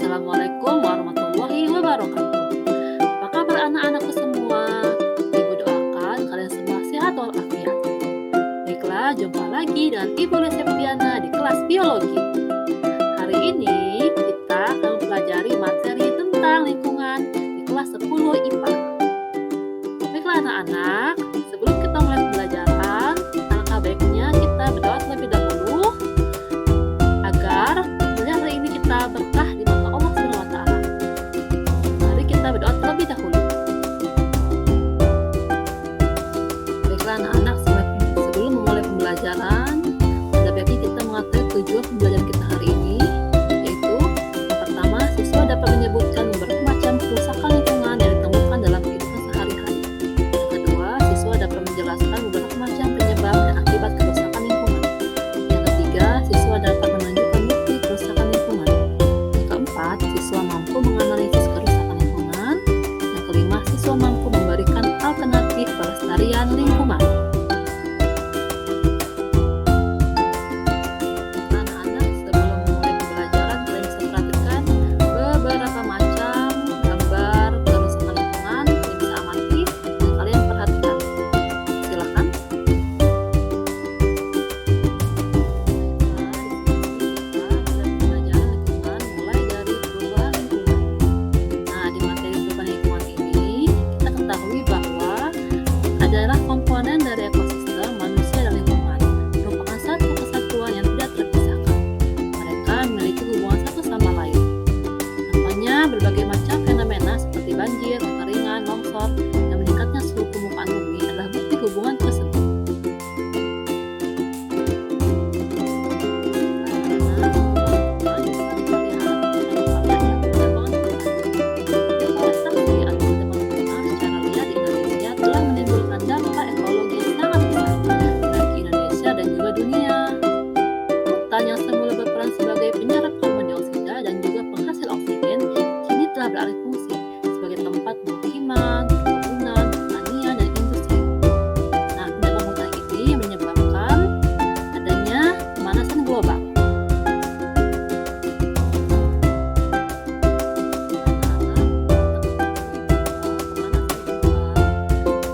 Assalamualaikum warahmatullahi wabarakatuh. Apa kabar anak-anakku semua? Ibu doakan kalian semua sehat walafiat. Baiklah, jumpa lagi dengan Ibu Septiana di kelas biologi. Hari ini kita akan mempelajari materi tentang lingkungan di kelas 10 IPA. Baiklah anak-anak, sebelum kita mulai pembelajaran, alangkah baiknya kita berdoa terlebih dahulu agar pembelajaran hari ini kita berkah di mata Allah Subhanahu wa taala. Mari kita berdoa terlebih dahulu. Baiklah anak-anak, sebelum memulai pembelajaran, ada baiknya kita mengetahui tujuan pembelajaran kita hari ini, yaitu yang pertama, siswa dapat menyebutkan beberapa macam kerusakan lingkungan yang ditemukan dalam kehidupan sehari-hari. Yang kedua, siswa dapat menjelaskan beberapa macam penyebab dan akibat kerusakan lingkungan. Yang ketiga, siswa dapat menunjukkan bukti kerusakan lingkungan. Yang keempat, siswa mampu menganalisis kerusakan lingkungan. Yang kelima, siswa mampu memberikan alternatif pelestarian lingkungan. Anak-anak, sebelum memulai pembelajaran, kalian bisa perhatikan beberapa macam gambar kerusakan lingkungan. Kalian bisa amati dan kalian perhatikan. Silakan. Pembelajaran lingkungan mulai dari perubahan lingkungan. Nah, di materi perubahan lingkungan ini kita ketahui bahwa adalah komponen dari ekosistem manusia dan lingkungan, merupakan satu kesatuan yang tidak terpisahkan. Mereka memiliki hubungan satu sama lain. Nampaknya berbagai macam fenomena seperti banjir, kekeringan, longsor, dan meningkatnya suhu permukaan bumi adalah bukti hubungan tersebut. Yang semula berperan sebagai penyerap karbon dioksida dan juga penghasil oksigen, kini telah beralih fungsi sebagai tempat pemukiman, perkebunan, pertanian, dan industri. Nah, pendapat hutan ini menyebabkan adanya pemanasan global.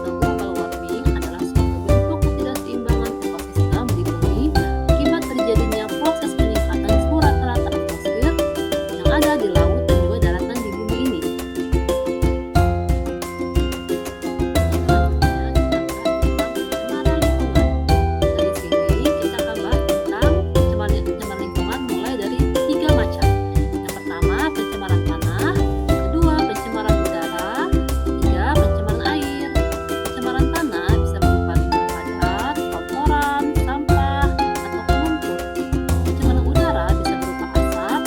Global warming adalah suatu bentuk ketidakseimbangan ekosistem di bumi akibat terjadinya proses peningkatan suhu rata-rata atmosfer yang ada di laut dan juga daratan di bumi ini. Selanjutnya kita bahas tentang pencemaran lingkungan. Dari sini kita akan bahas tentang pencemaran lingkungan mulai dari 3 macam. Yang pertama, pencemaran tanah. Kedua, pencemaran udara. Ketiga, pencemaran air. Pencemaran tanah bisa berupa limbah padat, kotoran, sampah, atau pelumpur. Pencemaran udara bisa berupa asap,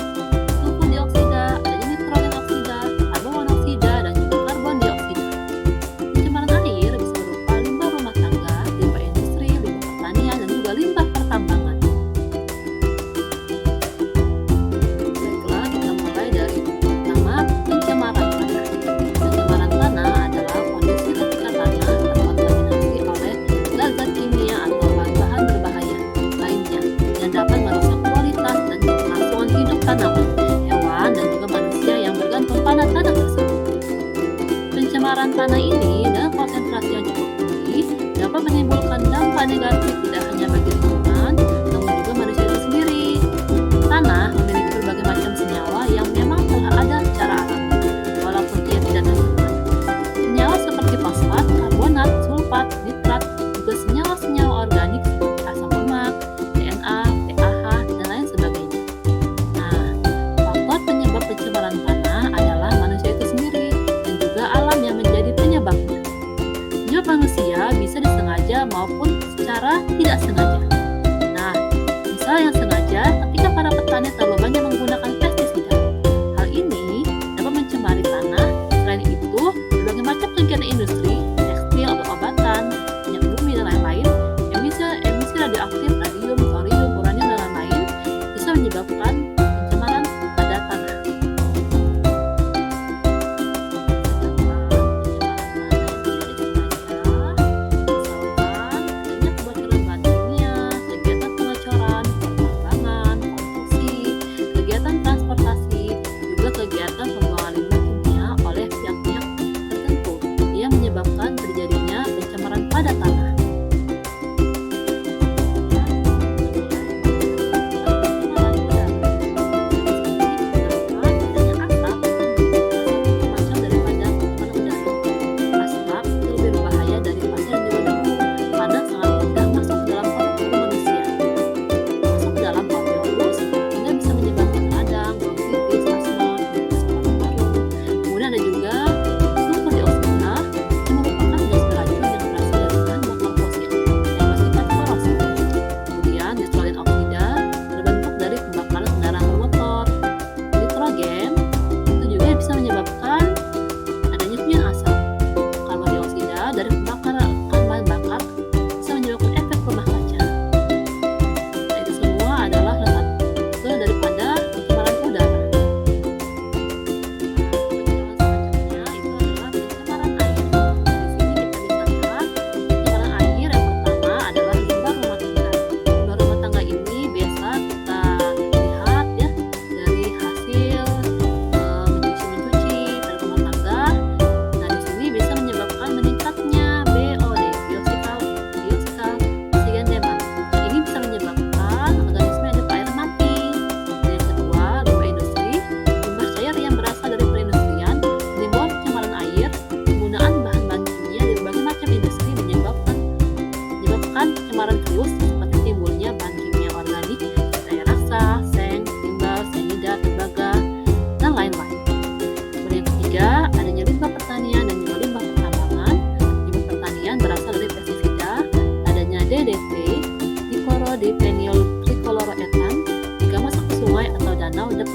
sulfur dioksida, adanya nitrogen oksida, karbon monoksida, dan juga karbon dioksida. Pencemaran air bisa berupa limbah rumah tangga, limbah industri, limbah pertanian, dan juga limbah pertambangan. Baiklah, kita mulai dari pertama, pencemaran tanah. Pencemaran tanah adalah kondisi ketika tanah terkontaminasi oleh zat-zat kimia atau bahan-bahan berbahaya lainnya yang dapat merusak kualitas dan kelangsungan hidup tanaman, hewan, dan juga manusia yang bergantung pada tanah tersebut. Pencemaran tanah ini dengan konsentrasi yang cukup tinggi dapat menimbulkan dampak negatif tidak hanya bagi lingkungan, namun juga manusia itu sendiri. Tanah memiliki berbagai macam senyawa yang memang telah ada secara alami, walaupun ia tidak tentukan. Senyawa seperti fosfat, karbonat, sulfat, nitrat, juga senyawa-senyawa organik seperti asam lemak, DNA, PAH, dan lain sebagainya. Nah, faktor penyebab pencemaran tanah adalah manusia itu sendiri dan juga alam yang menjadi penyebabnya. Penyebab manusia bisa disengaja maupun secara tidak sengaja. Nah, misal yang sengaja ketika para petani terlalu banyak menggunakan pestisida. Hal ini dapat mencemari tanah. Selain itu, berbagai macam kegiatan industri, tekstil, obat-obatan, minyak bumi, dan lain-lain, emisi radioaktif, radium, thorium, uranium, dan lain-lain bisa menyebabkan pencemaran pada tanah. Kegiatan transportasi, juga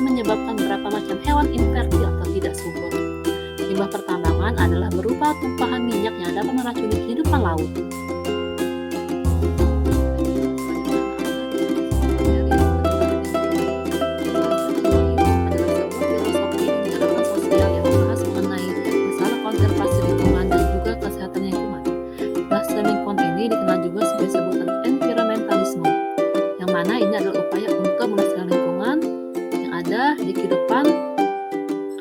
menyebabkan beberapa macam hewan infertil atau tidak subur. Limbah pertambangan adalah berupa tumpahan minyak yang dapat meracuni kehidupan laut. Dikenal juga sebagai sebutan environmentalisme, yang mana ini adalah upaya untuk melestarikan lingkungan yang ada di kehidupan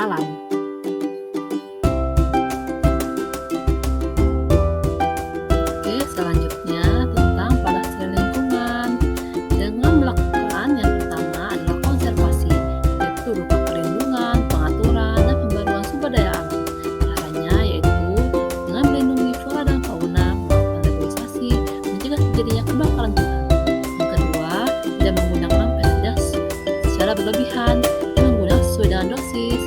alam. Oke, selanjutnya tentang pelestarian lingkungan. Dengan melakukan yang pertama adalah konservasi, yaitu berupa perlindungan, pengaturan, dan pembaruan sumber daya alam. Caranya yaitu dengan melindungi flora dan fauna, terjadinya kebakaran hutan. Yang kedua, tidak menggunakan pestisida secara berlebihan dan menggunakan sesuai dengan dosis.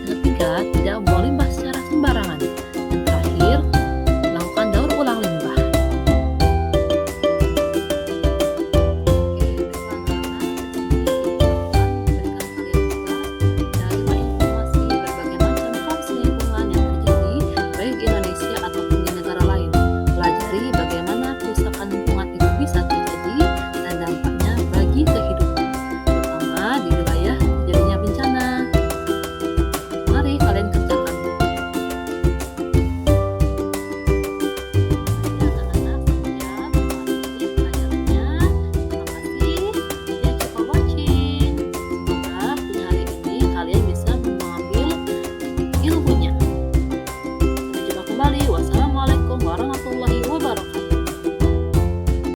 Yang ketiga, tidak membuang limbah